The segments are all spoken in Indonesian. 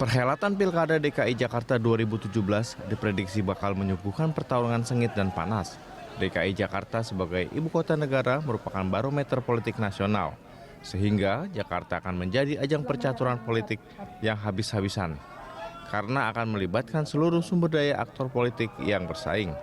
Perhelatan Pilkada DKI Jakarta 2017 diprediksi bakal menyuguhkan pertarungan sengit dan panas. DKI Jakarta sebagai ibu kota negara merupakan barometer politik nasional, sehingga Jakarta akan menjadi ajang percaturan politik yang habis-habisan, karena akan melibatkan seluruh sumber daya aktor politik yang bersaing.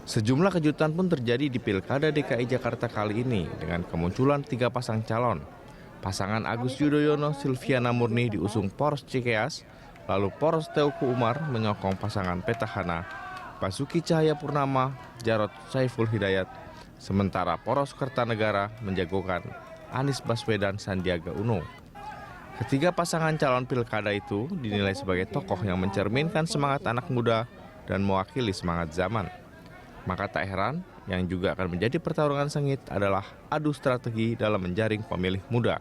Sejumlah kejutan pun terjadi di Pilkada DKI Jakarta kali ini dengan kemunculan 3 pasang calon. Pasangan Agus Yudhoyono Silviana Murni diusung Poros Cikeas, lalu Poros Teuku Umar menyokong pasangan petahana Basuki Cahayapurnama Jarod Saiful Hidayat, sementara Poros Kertanegara menjagokan Anies Baswedan Sandiaga Uno. Ketiga pasangan calon pilkada itu dinilai sebagai tokoh yang mencerminkan semangat anak muda dan mewakili semangat zaman. Maka tak heran, yang juga akan menjadi pertarungan sengit adalah adu strategi dalam menjaring pemilih muda.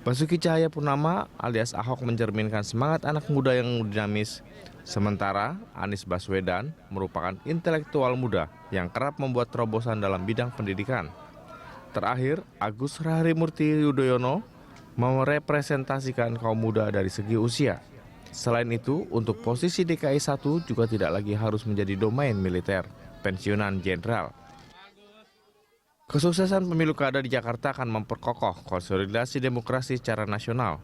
Basuki Cahayapurnama alias Ahok mencerminkan semangat anak muda yang dinamis, sementara Anies Baswedan merupakan intelektual muda yang kerap membuat terobosan dalam bidang pendidikan. Terakhir, Agus Raharimurti Yudhoyono merepresentasikan kaum muda dari segi usia. Selain itu, untuk posisi DKI 1 juga tidak lagi harus menjadi domain militer, pensiunan jenderal. Kesuksesan pemilu kada di Jakarta akan memperkokoh konsolidasi demokrasi secara nasional.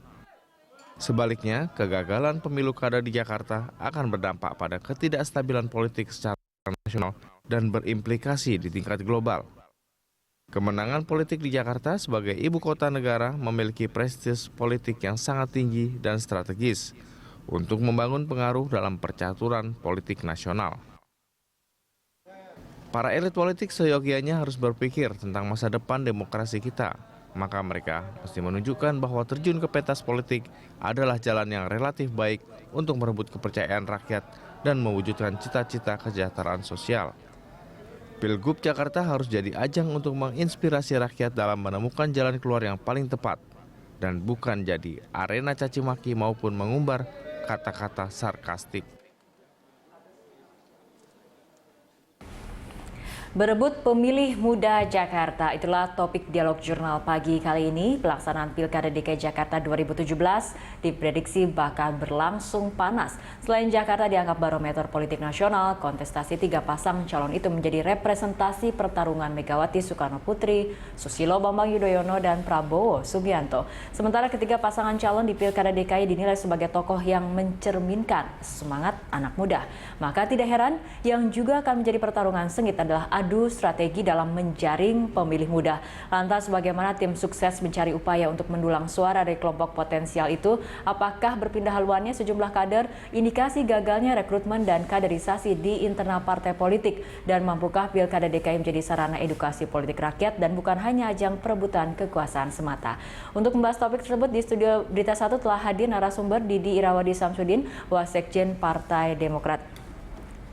Sebaliknya, kegagalan pemilu kada di Jakarta akan berdampak pada ketidakstabilan politik secara nasional dan berimplikasi di tingkat global. Kemenangan politik di Jakarta sebagai ibu kota negara memiliki prestis politik yang sangat tinggi dan strategis untuk membangun pengaruh dalam percaturan politik nasional. Para elit politik seyogianya harus berpikir tentang masa depan demokrasi kita. Maka mereka mesti menunjukkan bahwa terjun ke pentas politik adalah jalan yang relatif baik untuk merebut kepercayaan rakyat dan mewujudkan cita-cita kesejahteraan sosial. Pilgub Jakarta harus jadi ajang untuk menginspirasi rakyat dalam menemukan jalan keluar yang paling tepat, dan bukan jadi arena caci maki maupun mengumbar kata-kata sarkastik. Berebut pemilih muda Jakarta, itulah topik dialog jurnal pagi kali ini. Pelaksanaan Pilkada DKI Jakarta 2017 diprediksi bakal berlangsung panas. Selain Jakarta dianggap barometer politik nasional, kontestasi 3 pasang calon itu menjadi representasi pertarungan Megawati Soekarno Putri, Susilo Bambang Yudhoyono, dan Prabowo Subianto. Sementara ketiga pasangan calon di Pilkada DKI dinilai sebagai tokoh yang mencerminkan semangat anak muda. Maka tidak heran yang juga akan menjadi pertarungan sengit adalah adu strategi dalam menjaring pemilih muda. Lantas bagaimana tim sukses mencari upaya untuk mendulang suara dari kelompok potensial itu? Apakah berpindah haluannya sejumlah kader? Indikasi gagalnya rekrutmen dan kaderisasi di internal partai politik? Dan mampukah Pilkada DKI menjadi sarana edukasi politik rakyat dan bukan hanya ajang perebutan kekuasaan semata? Untuk membahas topik tersebut di studio Berita 1 telah hadir narasumber Didi Irawadi Samsudin, Wasekjen Partai Demokrat.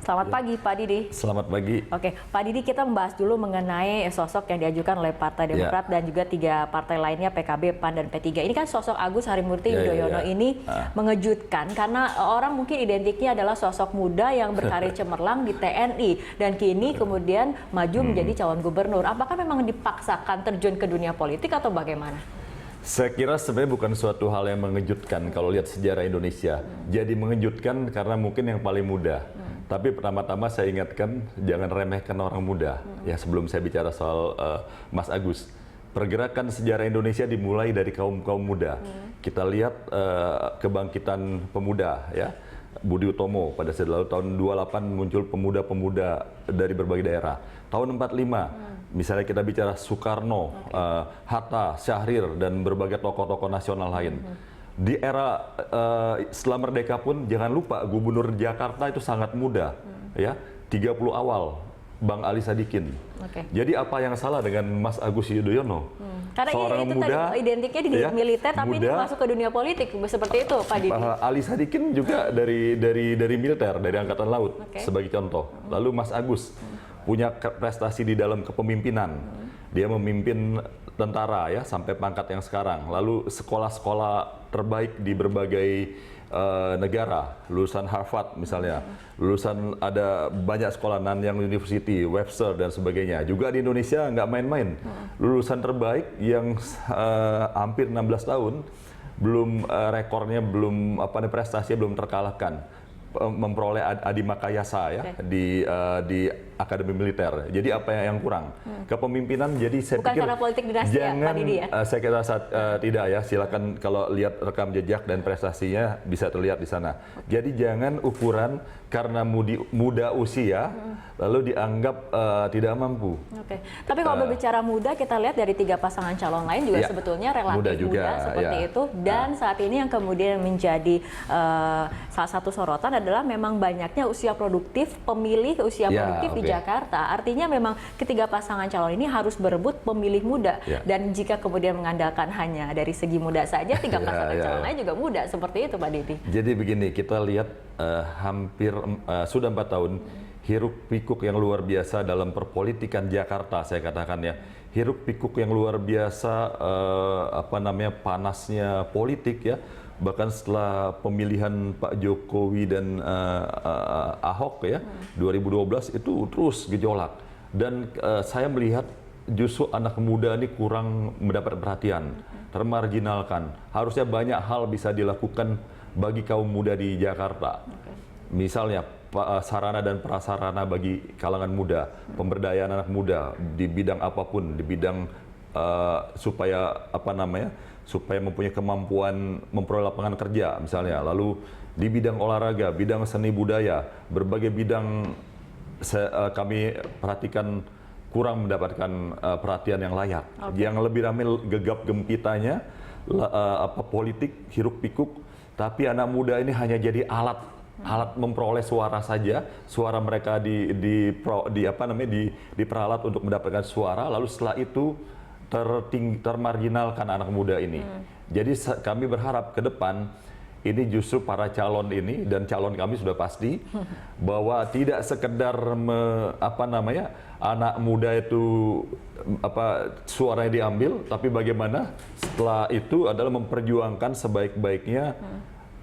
Selamat pagi Pak Didi. Selamat pagi. Oke, Pak Didi, kita membahas dulu mengenai sosok yang diajukan oleh Partai Demokrat dan juga 3 partai lainnya PKB, PAN, dan P3. Ini kan sosok Agus Harimurti Yudhoyono ini mengejutkan karena orang mungkin identiknya adalah sosok muda yang berkarir cemerlang di TNI dan kini kemudian maju menjadi calon gubernur. Apakah memang dipaksakan terjun ke dunia politik atau bagaimana? Saya kira sebenarnya bukan suatu hal yang mengejutkan kalau lihat sejarah Indonesia. Jadi mengejutkan karena mungkin yang paling muda. Tapi pertama-tama saya ingatkan jangan remehkan orang muda. Ya, sebelum saya bicara soal Mas Agus, pergerakan sejarah Indonesia dimulai dari kaum muda. Kita lihat kebangkitan pemuda, ya. Budi Utomo pada saat lalu tahun 28 muncul pemuda-pemuda dari berbagai daerah. Tahun 45 misalnya kita bicara Soekarno, Hatta, Syahrir, dan berbagai tokoh-tokoh nasional lain. Di era setelah merdeka pun jangan lupa Gubernur Jakarta itu sangat muda, ya, 30 awal, Bang Ali Sadikin. Jadi apa yang salah dengan Mas Agus Yudhoyono? Karena seorang itu muda, tadi identiknya di militer, tapi ini masuk ke dunia politik, seperti itu Pak Didi. Ali Sadikin juga dari militer, dari Angkatan Laut sebagai contoh. Lalu Mas Agus punya prestasi di dalam kepemimpinan. Dia memimpin tentara, ya, sampai pangkat yang sekarang. Lalu sekolah-sekolah terbaik di berbagai negara, lulusan Harvard misalnya, lulusan ada banyak sekolah Nanyang University, Webster dan sebagainya. Juga di Indonesia nggak main-main, lulusan terbaik yang hampir 16 tahun belum rekornya belum prestasinya belum terkalahkan, memperoleh Adi Makayasa ya di Akademi Militer. Jadi apa yang kurang? Kepemimpinan. Jadi saya bukan pikir karena politik dinasti jangan, ya, Pak Didi ya? saya kira tidak ya. Silakan kalau lihat rekam jejak dan prestasinya bisa terlihat di sana. Jadi jangan ukuran karena muda usia lalu dianggap tidak mampu. Oke. Tapi kalau berbicara muda, kita lihat dari 3 pasangan calon lain juga sebetulnya relatif muda seperti itu. Dan saat ini yang kemudian menjadi salah satu sorotan adalah memang banyaknya usia produktif, pemilih usia produktif di Jakarta. Artinya memang ketiga pasangan calon ini harus berebut pemilih muda. Dan jika kemudian mengandalkan hanya dari segi muda saja, 3 pasangan calon lain juga muda. Seperti itu Pak Didi. Jadi begini, kita lihat hampir sudah 4 tahun hiruk pikuk yang luar biasa dalam perpolitikan Jakarta, saya katakan ya. Hiruk pikuk yang luar biasa, panasnya politik ya. Bahkan setelah pemilihan Pak Jokowi dan Ahok ya, 2012 itu terus gejolak. Dan saya melihat justru anak muda ini kurang mendapat perhatian, termarginalkan. Harusnya banyak hal bisa dilakukan bagi kaum muda di Jakarta. Misalnya sarana dan prasarana bagi kalangan muda, pemberdayaan anak muda di bidang apapun, di bidang supaya supaya mempunyai kemampuan memperoleh lapangan kerja misalnya, lalu di bidang olahraga, bidang seni budaya, berbagai bidang kami perhatikan kurang mendapatkan perhatian yang layak. Yang lebih ramai gegap gempitanya politik hiruk pikuk, tapi anak muda ini hanya jadi alat memperoleh suara saja, suara mereka diperalat untuk mendapatkan suara, lalu setelah itu termarginalkan anak muda ini. Jadi kami berharap ke depan ini justru para calon ini, dan calon kami sudah pasti bahwa tidak sekedar anak muda itu suaranya diambil, tapi bagaimana setelah itu adalah memperjuangkan sebaik-baiknya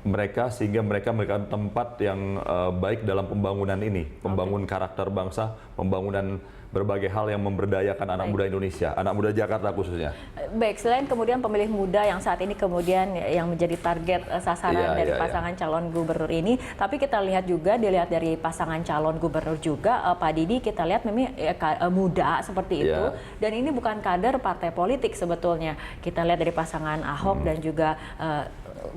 mereka, sehingga mereka memberikan tempat yang baik dalam pembangunan ini, pembangunan karakter bangsa, pembangunan berbagai hal yang memberdayakan anak muda Indonesia, anak muda Jakarta khususnya. Baik, selain kemudian pemilih muda yang saat ini kemudian yang menjadi target sasaran dari pasangan calon gubernur ini, tapi kita lihat juga, dilihat dari pasangan calon gubernur juga, Pak Didi, kita lihat memang muda seperti itu, dan ini bukan kader partai politik sebetulnya. Kita lihat dari pasangan Ahok dan juga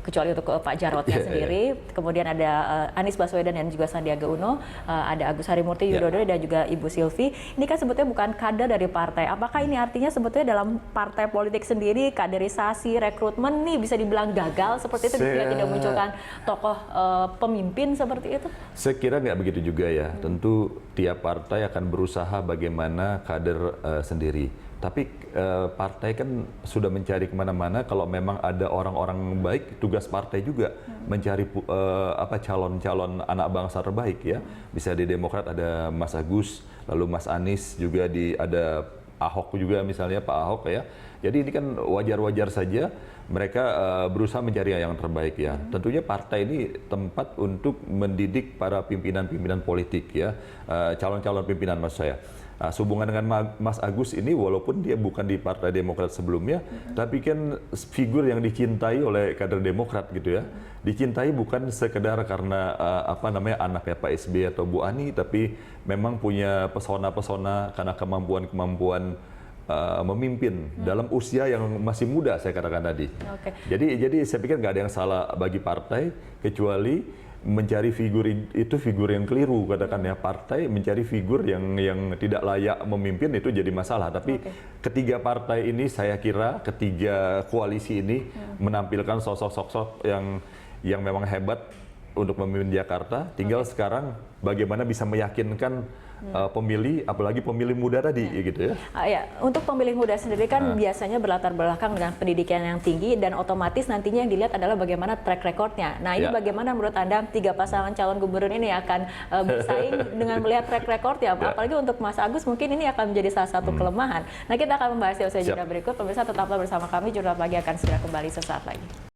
kecuali untuk Pak Jarotnya sendiri, kemudian ada Anies Baswedan dan juga Sandiaga Uno, ada Agus Harimurti Yudhoyono dan juga Ibu Silvi. Ini kan sebetulnya bukan kader dari partai. Apakah ini artinya sebetulnya dalam partai politik sendiri kaderisasi, rekrutmen nih bisa dibilang gagal seperti itu, jika tidak munculkan tokoh pemimpin seperti itu? Saya kira nggak begitu juga ya. Tentu tiap partai akan berusaha bagaimana kader sendiri. Tapi partai kan sudah mencari kemana-mana. Kalau memang ada orang-orang baik, tugas partai juga mencari calon-calon anak bangsa terbaik ya. Bisa di Demokrat ada Mas Agus, lalu Mas Anies juga ada Ahok juga misalnya, Pak Ahok ya. Jadi ini kan wajar-wajar saja mereka berusaha mencari yang terbaik ya. Tentunya partai ini tempat untuk mendidik para pimpinan-pimpinan politik ya, calon-calon pimpinan maksud saya. Sehubungan dengan Mas Agus ini, walaupun dia bukan di Partai Demokrat sebelumnya, tapi kan figur yang dicintai oleh kader Demokrat gitu ya. Dicintai bukan sekedar karena anaknya Pak SBY atau Bu Ani, tapi memang punya pesona-pesona karena kemampuan-kemampuan memimpin dalam usia yang masih muda, saya katakan tadi. Jadi saya pikir nggak ada yang salah bagi partai, kecuali mencari figur itu figur yang keliru, katakan ya. Partai mencari figur yang tidak layak memimpin itu jadi masalah. Tapi ketiga partai ini, saya kira ketiga koalisi ini menampilkan sosok-sosok yang memang hebat untuk memimpin Jakarta. Tinggal sekarang bagaimana bisa meyakinkan pemilih, apalagi pemilih muda tadi gitu ya. Untuk pemilih muda sendiri kan biasanya berlatar belakang dengan pendidikan yang tinggi, dan otomatis nantinya yang dilihat adalah bagaimana track recordnya. Nah ini bagaimana menurut Anda tiga pasangan calon gubernur ini akan bersaing dengan melihat track recordnya? Apalagi untuk Mas Agus mungkin ini akan menjadi salah satu kelemahan. Nah kita akan membahasnya usai jeda berikut. Pemirsa tetaplah bersama kami, Jurnal Pagi akan segera kembali sesaat lagi.